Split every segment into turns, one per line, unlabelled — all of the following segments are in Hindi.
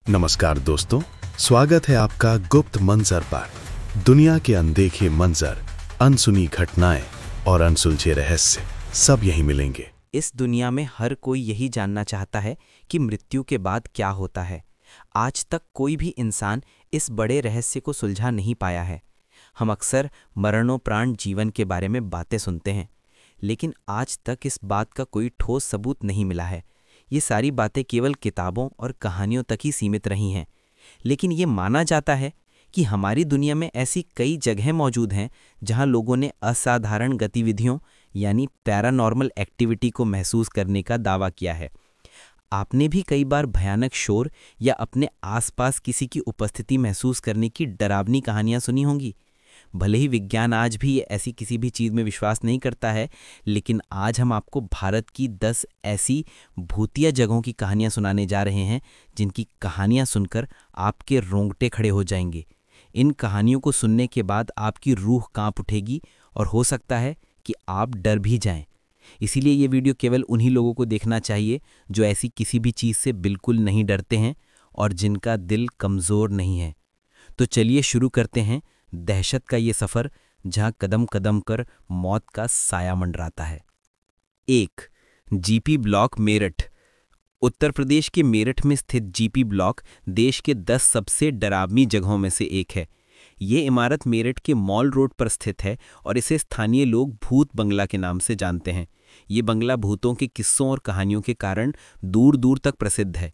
नमस्कार दोस्तों, स्वागत है आपका गुप्त मंजर पर। दुनिया के अनदेखे मंजर, अनसुनी घटनाएं और अनसुलझे रहस्य सब यहीं मिलेंगे।
इस दुनिया में हर कोई यही जानना चाहता है कि मृत्यु के बाद क्या होता है। आज तक कोई भी इंसान इस बड़े रहस्य को सुलझा नहीं पाया है। हम अक्सर मरणोपरांत जीवन के बारे में बातें सुनते हैं, लेकिन आज तक इस बात का कोई ठोस सबूत नहीं मिला है। ये सारी बातें केवल किताबों और कहानियों तक ही सीमित रही हैं। लेकिन ये माना जाता है कि हमारी दुनिया में ऐसी कई जगहें मौजूद हैं जहां लोगों ने असाधारण गतिविधियों यानी पैरानॉर्मल एक्टिविटी को महसूस करने का दावा किया है। आपने भी कई बार भयानक शोर या अपने आसपास किसी की उपस्थिति महसूस करने की डरावनी कहानियां सुनी होंगी। भले ही विज्ञान आज भी ऐसी किसी भी चीज़ में विश्वास नहीं करता है, लेकिन आज हम आपको भारत की 10 ऐसी भूतिया जगहों की कहानियां सुनाने जा रहे हैं जिनकी कहानियां सुनकर आपके रोंगटे खड़े हो जाएंगे। इन कहानियों को सुनने के बाद आपकी रूह कांप उठेगी और हो सकता है कि आप डर भी जाएं। इसीलिए ये वीडियो केवल उन्हीं लोगों को देखना चाहिए जो ऐसी किसी भी चीज़ से बिल्कुल नहीं डरते हैं और जिनका दिल कमज़ोर नहीं है। तो चलिए शुरू करते हैं दहशत का ये सफ़र जहां कदम कदम कर मौत का साया मंडराता है। 1. GP block Meerut. उत्तर प्रदेश के मेरठ में स्थित जीपी ब्लॉक देश के 10 सबसे डरावनी जगहों में से एक है। ये इमारत मेरठ के मॉल रोड पर स्थित है और इसे स्थानीय लोग भूत बंगला के नाम से जानते हैं। ये बंगला भूतों के किस्सों और कहानियों के कारण दूर दूर तक प्रसिद्ध है।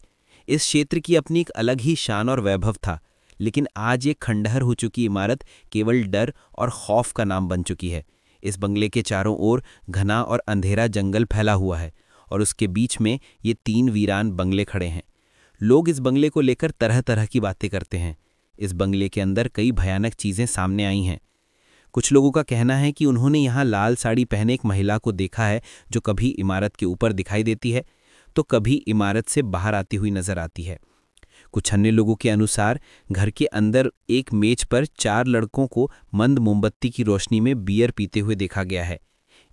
इस क्षेत्र की अपनी एक अलग ही शान और वैभव था, लेकिन आज ये खंडहर हो चुकी इमारत केवल डर और खौफ का नाम बन चुकी है। इस बंगले के चारों ओर घना और अंधेरा जंगल फैला हुआ है और उसके बीच में ये 3 वीरान बंगले खड़े हैं। लोग इस बंगले को लेकर तरह तरह की बातें करते हैं। इस बंगले के अंदर कई भयानक चीज़ें सामने आई हैं। कुछ लोगों का कहना है कि उन्होंने यहाँ लाल साड़ी पहने एक महिला को देखा है जो कभी इमारत के ऊपर दिखाई देती है तो कभी इमारत से बाहर आती हुई नजर आती है। कुछ अन्य लोगों के अनुसार घर के अंदर एक मेज पर 4 लड़कों को मंद मोमबत्ती की रोशनी में बियर पीते हुए देखा गया है।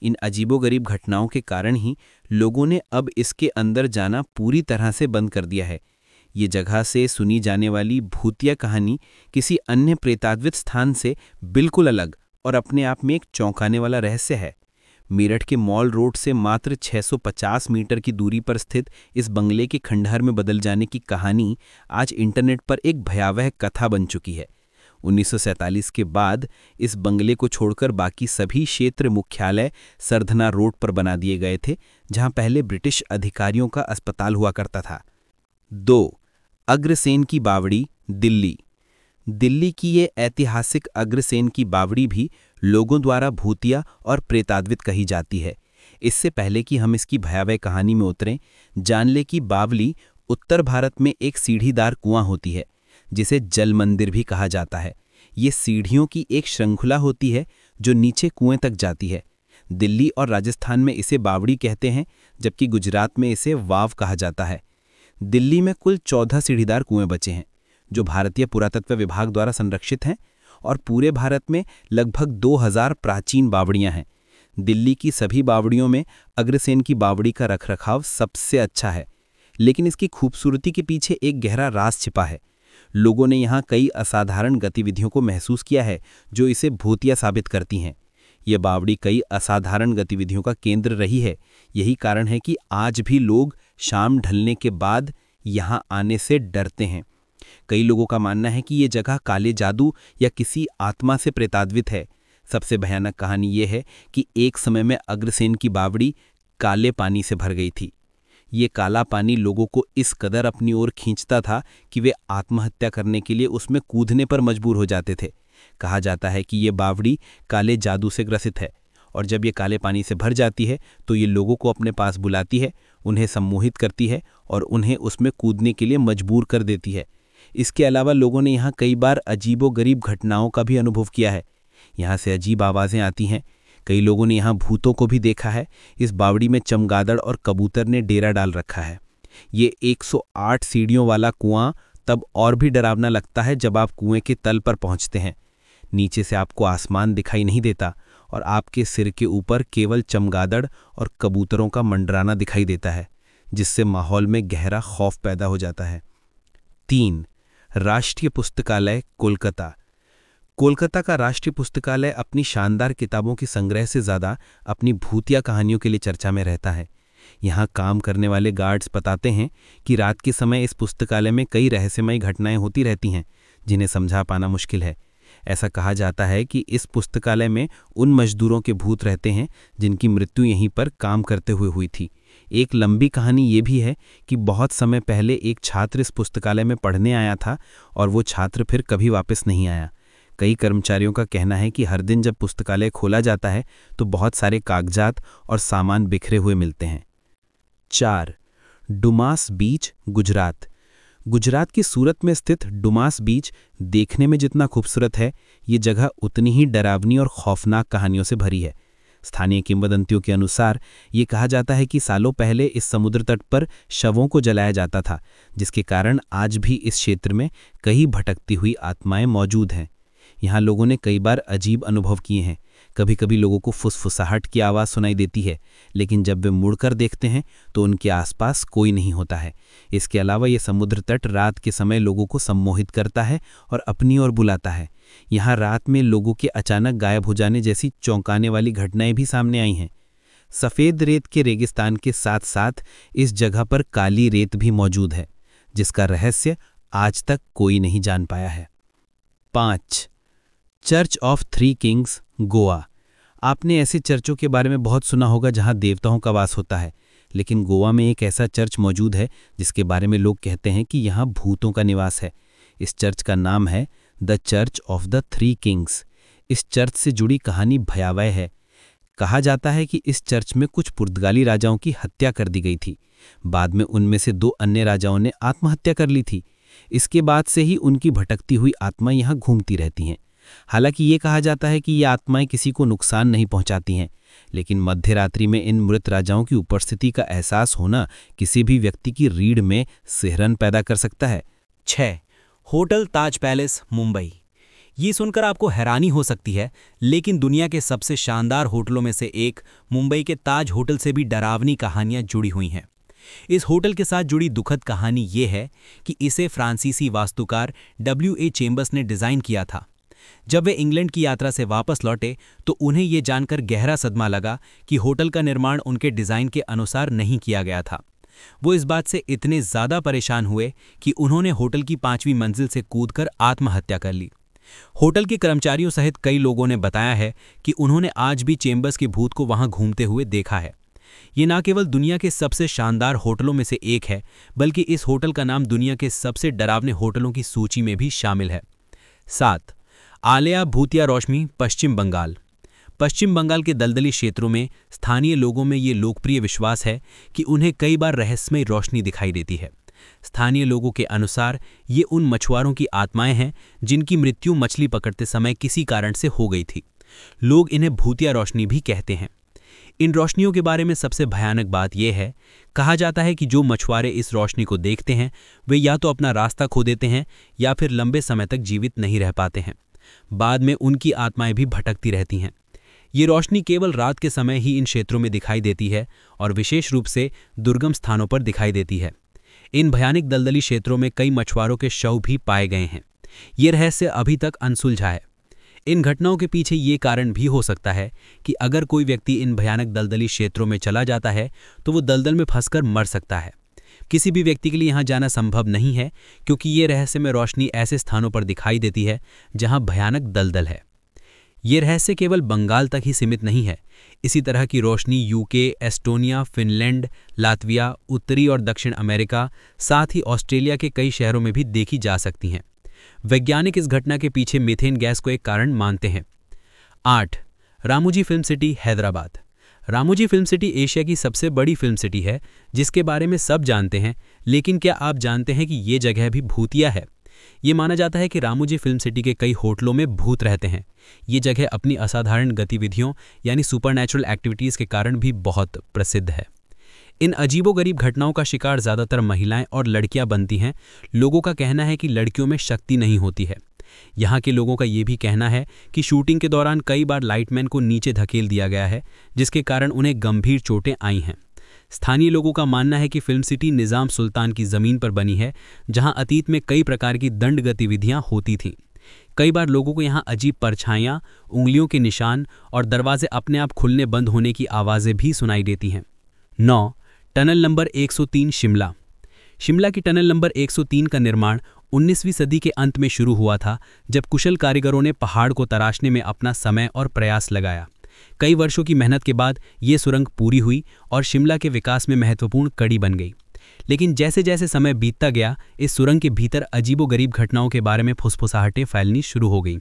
इन अजीबोगरीब घटनाओं के कारण ही लोगों ने अब इसके अंदर जाना पूरी तरह से बंद कर दिया है। ये जगह से सुनी जाने वाली भूतिया कहानी किसी अन्य प्रेतात्विक स्थान से बिल्कुल अलग और अपने आप में एक चौंकाने वाला रहस्य है। मेरठ के मॉल रोड से मात्र 650 मीटर की दूरी पर स्थित इस बंगले के खंडहर में बदल जाने की कहानी आज इंटरनेट पर एक भयावह कथा बन चुकी है। 1947 के बाद इस बंगले को छोड़कर बाकी सभी क्षेत्र मुख्यालय सरधना रोड पर बना दिए गए थे, जहां पहले ब्रिटिश अधिकारियों का अस्पताल हुआ करता था। 2. अग्रसेन की बावड़ी, दिल्ली। दिल्ली की ये ऐतिहासिक अग्रसेन की बावड़ी भी लोगों द्वारा भूतिया और प्रेतात्विक कही जाती है। इससे पहले कि हम इसकी भयावह कहानी में उतरें, जान ले कि बावली उत्तर भारत में एक सीढ़ीदार कुआं होती है जिसे जल मंदिर भी कहा जाता है। ये सीढ़ियों की एक श्रृंखला होती है जो नीचे कुएं तक जाती है। दिल्ली और राजस्थान में इसे बावड़ी कहते हैं, जबकि गुजरात में इसे वाव कहा जाता है। दिल्ली में कुल 14 सीढ़ीदार कुएं बचे हैं जो भारतीय पुरातत्व विभाग द्वारा संरक्षित हैं और पूरे भारत में लगभग 2000 प्राचीन बावड़ियां हैं। दिल्ली की सभी बावड़ियों में अग्रसेन की बावड़ी का रखरखाव सबसे अच्छा है, लेकिन इसकी खूबसूरती के पीछे एक गहरा राज छिपा है। लोगों ने यहाँ कई असाधारण गतिविधियों को महसूस किया है जो इसे भूतिया साबित करती हैं। यह बावड़ी कई असाधारण गतिविधियों का केंद्र रही है। यही कारण है कि आज भी लोग शाम ढलने के बाद यहाँ आने से डरते हैं। कई लोगों का मानना है कि ये जगह काले जादू या किसी आत्मा से प्रेतात्वित है। सबसे भयानक कहानी ये है कि एक समय में अग्रसेन की बावड़ी काले पानी से भर गई थी। ये काला पानी लोगों को इस कदर अपनी ओर खींचता था कि वे आत्महत्या करने के लिए उसमें कूदने पर मजबूर हो जाते थे। कहा जाता है कि ये बावड़ी काले जादू से ग्रसित है और जब ये काले पानी से भर जाती है तो ये लोगों को अपने पास बुलाती है, उन्हें सम्मोहित करती है और उन्हें उसमें कूदने के लिए मजबूर कर देती है। इसके अलावा लोगों ने यहाँ कई बार अजीबोगरीब घटनाओं का भी अनुभव किया है। यहाँ से अजीब आवाज़ें आती हैं। कई लोगों ने यहाँ भूतों को भी देखा है। इस बावड़ी में चमगादड़ और कबूतर ने डेरा डाल रखा है। ये 108 सीढ़ियों वाला कुआं तब और भी डरावना लगता है जब आप कुएं के तल पर पहुँचते हैं। नीचे से आपको आसमान दिखाई नहीं देता और आपके सिर के ऊपर केवल चमगादड़ और कबूतरों का मंडराना दिखाई देता है, जिससे माहौल में गहरा खौफ पैदा हो जाता है।
3. राष्ट्रीय पुस्तकालय कोलकाता। कोलकाता का राष्ट्रीय पुस्तकालय अपनी शानदार किताबों के संग्रह से ज़्यादा अपनी भूतिया कहानियों के लिए चर्चा में रहता है। यहाँ काम करने वाले गार्ड्स बताते हैं कि रात के समय इस पुस्तकालय में कई रहस्यमयी घटनाएं होती रहती हैं जिन्हें समझा पाना मुश्किल है। ऐसा कहा जाता है कि इस पुस्तकालय में उन मजदूरों के भूत रहते हैं जिनकी मृत्यु यहीं पर काम करते हुए हुई थी। एक लंबी कहानी ये भी है कि बहुत समय पहले एक छात्र इस पुस्तकालय में पढ़ने आया था और वो छात्र फिर कभी वापस नहीं आया। कई कर्मचारियों का कहना है कि हर दिन जब पुस्तकालय खोला जाता है तो बहुत सारे कागजात और सामान बिखरे हुए मिलते हैं। 4. डुमास बीच, गुजरात। गुजरात की सूरत में स्थित डुमास बीच देखने में जितना खूबसूरत है, ये जगह उतनी ही डरावनी और खौफनाक कहानियों से भरी है। स्थानीय किंवदंतियों के अनुसार ये कहा जाता है कि सालों पहले इस समुद्र तट पर शवों को जलाया जाता था, जिसके कारण आज भी इस क्षेत्र में कई भटकती हुई आत्माएं मौजूद हैं। यहाँ लोगों ने कई बार अजीब अनुभव किए हैं। कभी कभी लोगों को फुसफुसाहट की आवाज़ सुनाई देती है, लेकिन जब वे मुड़कर देखते हैं तो उनके आसपास कोई नहीं होता है। इसके अलावा ये समुद्र तट रात के समय लोगों को सम्मोहित करता है और अपनी ओर बुलाता है। यहाँ रात में लोगों के अचानक गायब हो जाने जैसी चौंकाने वाली घटनाएं भी सामने आई हैं। सफ़ेद रेत के रेगिस्तान के साथ साथ इस जगह पर काली रेत भी मौजूद है, जिसका रहस्य आज तक कोई नहीं जान पाया है। 5. Church of three Kings, Goa. आपने ऐसे चर्चों के बारे में बहुत सुना होगा जहां देवताओं का वास होता है, लेकिन गोवा में एक ऐसा चर्च मौजूद है जिसके बारे में लोग कहते हैं कि यहां भूतों का निवास है। इस चर्च का नाम है the church of the three Kings. इस चर्च से जुड़ी कहानी भयावह है। कहा जाता है कि इस चर्च में कुछ पुर्तगाली राजाओं की हत्या कर दी गई थी। बाद में उनमें से 2 अन्य राजाओं ने आत्महत्या कर ली थी। इसके बाद से ही उनकी भटकती हुई आत्माएं यहाँ घूमती रहती हैं। हालांकि ये कहा जाता है कि ये आत्माएं किसी को नुकसान नहीं पहुंचाती हैं, लेकिन मध्य रात्रि में इन मृत राजाओं की उपस्थिति का एहसास होना किसी भी व्यक्ति की रीढ़ में सिहरन पैदा कर सकता है।
6. होटल ताज पैलेस, मुंबई। ये सुनकर आपको हैरानी हो सकती है, लेकिन दुनिया के सबसे शानदार होटलों में से एक मुंबई के ताज होटल से भी डरावनी कहानियां जुड़ी हुई हैं। इस होटल के साथ जुड़ी दुखद कहानी ये है कि इसे फ्रांसीसी वास्तुकार W.A. चेम्बर्स ने डिज़ाइन किया था। जब वे इंग्लैंड की यात्रा से वापस लौटे तो उन्हें ये जानकर गहरा सदमा लगा कि होटल का निर्माण उनके डिज़ाइन के अनुसार नहीं किया गया था। वो इस बात से इतने ज़्यादा परेशान हुए कि उन्होंने होटल की 5वीं मंजिल से कूदकर आत्महत्या कर ली। होटल के कर्मचारियों सहित कई लोगों ने बताया है कि उन्होंने आज भी चेम्बर्स के भूत को वहां घूमते हुए देखा है। ये न केवल दुनिया के सबसे शानदार होटलों में से एक है, बल्कि इस होटल का नाम दुनिया के सबसे डरावने होटलों की सूची में भी शामिल है। 7. आलया भूतिया रोशनी, पश्चिम बंगाल। पश्चिम बंगाल के दलदली क्षेत्रों में स्थानीय लोगों में ये लोकप्रिय विश्वास है कि उन्हें कई बार रहस्यमय रोशनी दिखाई देती है। स्थानीय लोगों के अनुसार ये उन मछुआरों की आत्माएं हैं जिनकी मृत्यु मछली पकड़ते समय किसी कारण से हो गई थी। लोग इन्हें भूतिया रोशनी भी कहते हैं। इन रोशनियों के बारे में सबसे भयानक बात यह है, कहा जाता है कि जो मछुआरे इस रोशनी को देखते हैं वे या तो अपना रास्ता खो देते हैं या फिर लंबे समय तक जीवित नहीं रह पाते हैं। बाद में उनकी आत्माएं भी भटकती रहती हैं। ये रोशनी केवल रात के समय ही इन क्षेत्रों में दिखाई देती है और विशेष रूप से दुर्गम स्थानों पर दिखाई देती है। इन भयानक दलदली क्षेत्रों में कई मछुआरों के शव भी पाए गए हैं। ये रहस्य अभी तक अनसुलझा है। इन घटनाओं के पीछे ये कारण भी हो सकता है कि अगर कोई व्यक्ति इन भयानक दलदली क्षेत्रों में चला जाता है तो वो दलदल में फंसकर मर सकता है। किसी भी व्यक्ति के लिए यहाँ जाना संभव नहीं है, क्योंकि ये रहस्यमय रोशनी ऐसे स्थानों पर दिखाई देती है जहाँ भयानक दलदल है। ये रहस्य केवल बंगाल तक ही सीमित नहीं है। इसी तरह की रोशनी यूके, एस्टोनिया, फिनलैंड, लातविया, उत्तरी और दक्षिण अमेरिका, साथ ही ऑस्ट्रेलिया के कई शहरों में भी देखी जा सकती हैं। वैज्ञानिक इस घटना के पीछे मीथेन गैस को एक कारण मानते हैं। 8. Ramoji film city, Hyderabad. Ramoji film city Asia की सबसे बड़ी फिल्म सिटी है, जिसके बारे में सब जानते हैं, लेकिन क्या आप जानते हैं कि ये जगह भी भूतिया है? ये माना जाता है कि रामोजी फिल्म सिटी के कई होटलों में भूत रहते हैं। ये जगह अपनी असाधारण गतिविधियों यानी सुपरनैचुरल एक्टिविटीज़ के कारण भी बहुत प्रसिद्ध है। इन अजीबोगरीब घटनाओं का शिकार ज़्यादातर महिलाएं और लड़कियां बनती हैं। लोगों का कहना है कि लड़कियों में शक्ति नहीं होती है। यहाँ के लोगों का ये भी कहना है कि शूटिंग के दौरान कई बार लाइटमैन को नीचे धकेल दिया गया है, जिसके कारण उन्हें गंभीर चोटें आई हैं।
स्थानीय लोगों का मानना है कि फिल्म सिटी निज़ाम सुल्तान की ज़मीन पर बनी है, जहां अतीत में कई प्रकार की दंड गतिविधियां होती थीं। कई बार लोगों को यहां अजीब परछाइयां, उंगलियों के निशान और दरवाजे अपने आप खुलने बंद होने की आवाज़ें भी सुनाई देती हैं। 9. Tunnel number 103 Shimla. शिमला की टनल नंबर 103 का निर्माण 19वीं सदी के अंत में शुरू हुआ था, जब कुशल कारीगरों ने पहाड़ को तराशने में अपना समय और प्रयास लगाया। कई वर्षों की मेहनत के बाद ये सुरंग पूरी हुई और शिमला के विकास में महत्वपूर्ण कड़ी बन गई। लेकिन जैसे जैसे समय बीतता गया, इस सुरंग के भीतर अजीबोगरीब घटनाओं के बारे में फुसफुसाहटें फैलनी शुरू हो गईं।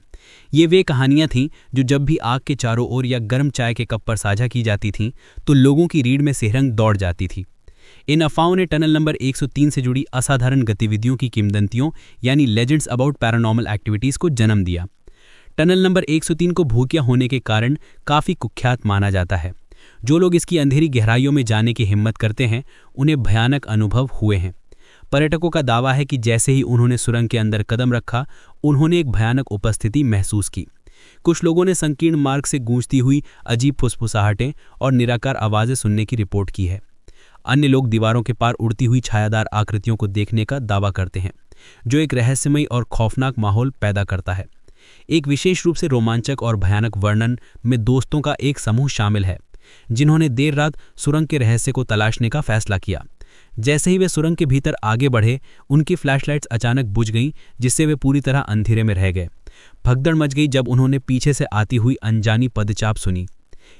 ये वे कहानियां थीं जो जब भी आग के चारों ओर या गर्म चाय के कप पर साझा की जाती थीं, तो लोगों की रीढ़ में सिहरन दौड़ जाती थी। इन अफवाहों ने टनल नंबर 103 से जुड़ी असाधारण गतिविधियों की किंवदंतियों यानी लेजेंड्स अबाउट पैरानॉर्मल एक्टिविटीज़ को जन्म दिया। टनल नंबर 103 को भूतिया होने के कारण काफ़ी कुख्यात माना जाता है। जो लोग इसकी अंधेरी गहराइयों में जाने की हिम्मत करते हैं, उन्हें भयानक अनुभव हुए हैं। पर्यटकों का दावा है कि जैसे ही उन्होंने सुरंग के अंदर कदम रखा, उन्होंने एक भयानक उपस्थिति महसूस की। कुछ लोगों ने संकीर्ण मार्ग से गूंजती हुई अजीब फुसफुसाहटें और निराकार आवाज़ें सुनने की रिपोर्ट की है। अन्य लोग दीवारों के पार उड़ती हुई छायादार आकृतियों को देखने का दावा करते हैं, जो एक रहस्यमयी और खौफनाक माहौल पैदा करता है। एक विशेष रूप से रोमांचक और भयानक वर्णन में दोस्तों का एक समूह शामिल है, जिन्होंने देर रात सुरंग के रहस्य को तलाशने का फैसला किया। जैसे ही वे सुरंग के भीतर आगे बढ़े, उनकी फ्लैशलाइट्स अचानक बुझ गईं, जिससे वे पूरी तरह अंधेरे में रह गए। भगदड़ मच गई जब उन्होंने पीछे से आती हुई अनजानी पदचाप सुनी।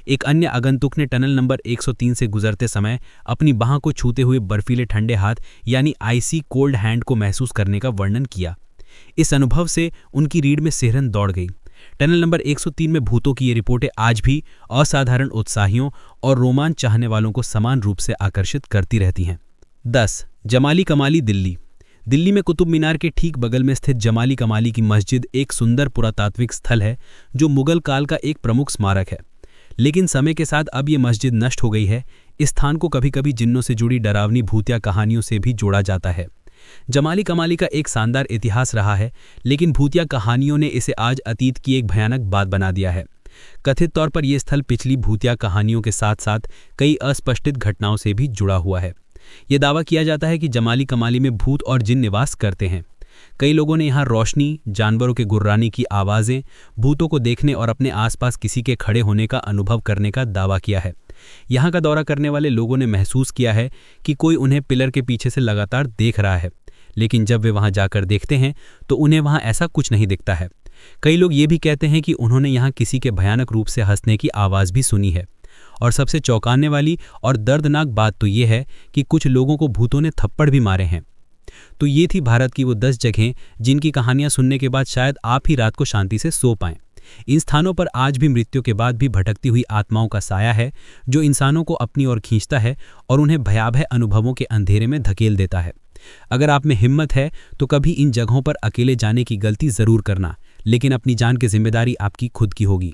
एक अन्य आगंतुक ने टनल नंबर 103 से गुजरते समय अपनी बाह को छूते हुए बर्फीले ठंडे हाथ यानी आइसी कोल्ड हैंड को महसूस करने का वर्णन किया। इस अनुभव से उनकी रीढ़ में सिहरन दौड़ गई। टनल नंबर 103 में भूतों की ये रिपोर्टें आज भी असाधारण उत्साहियों और रोमांच चाहने वालों को समान रूप से आकर्षित करती रहती हैं। 10. जमाली कमाली दिल्ली। दिल्ली में कुतुब मीनार के ठीक बगल में स्थित जमाली कमाली की मस्जिद एक सुंदर पुरातात्विक स्थल है, जो मुगल काल का एक प्रमुख स्मारक है। लेकिन समय के साथ अब ये मस्जिद नष्ट हो गई है। इस स्थान को कभी कभी जिन्नों से जुड़ी डरावनी भूतिया कहानियों से भी जोड़ा जाता है। जमाली कमाली का एक शानदार इतिहास रहा है, लेकिन भूतिया कहानियों ने इसे आज अतीत की एक भयानक बात बना दिया है। कथित तौर पर यह स्थल पिछली भूतिया कहानियों के साथ साथ कई अस्पष्टित घटनाओं से भी जुड़ा हुआ है। यह दावा किया जाता है कि जमाली कमाली में भूत और जिन निवास करते हैं। कई लोगों ने यहाँ रोशनी, जानवरों के गुर्राने की आवाज़ें, भूतों को देखने और अपने आसपास किसी के खड़े होने का अनुभव करने का दावा किया है। यहाँ का दौरा करने वाले लोगों ने महसूस किया है कि कोई उन्हें पिलर के पीछे से लगातार देख रहा है, लेकिन जब वे वहाँ जाकर देखते हैं तो उन्हें वहाँ ऐसा कुछ नहीं दिखता है। कई लोग ये भी कहते हैं कि उन्होंने यहाँ किसी के भयानक रूप से हंसने की आवाज़ भी सुनी है। और सबसे चौंकाने वाली और दर्दनाक बात तो ये है कि कुछ लोगों को भूतों ने थप्पड़ भी मारे हैं। तो ये थी भारत की वो 10 जगहें जिनकी कहानियां सुनने के बाद शायद आप ही रात को शांति से सो पाएं। इन स्थानों पर आज भी मृत्यु के बाद भी भटकती हुई आत्माओं का साया है, जो इंसानों को अपनी ओर खींचता है और उन्हें भयावह अनुभवों के अंधेरे में धकेल देता है। अगर आप में हिम्मत है तो कभी इन जगहों पर अकेले जाने की गलती ज़रूर करना, लेकिन अपनी जान की जिम्मेदारी आपकी खुद की होगी।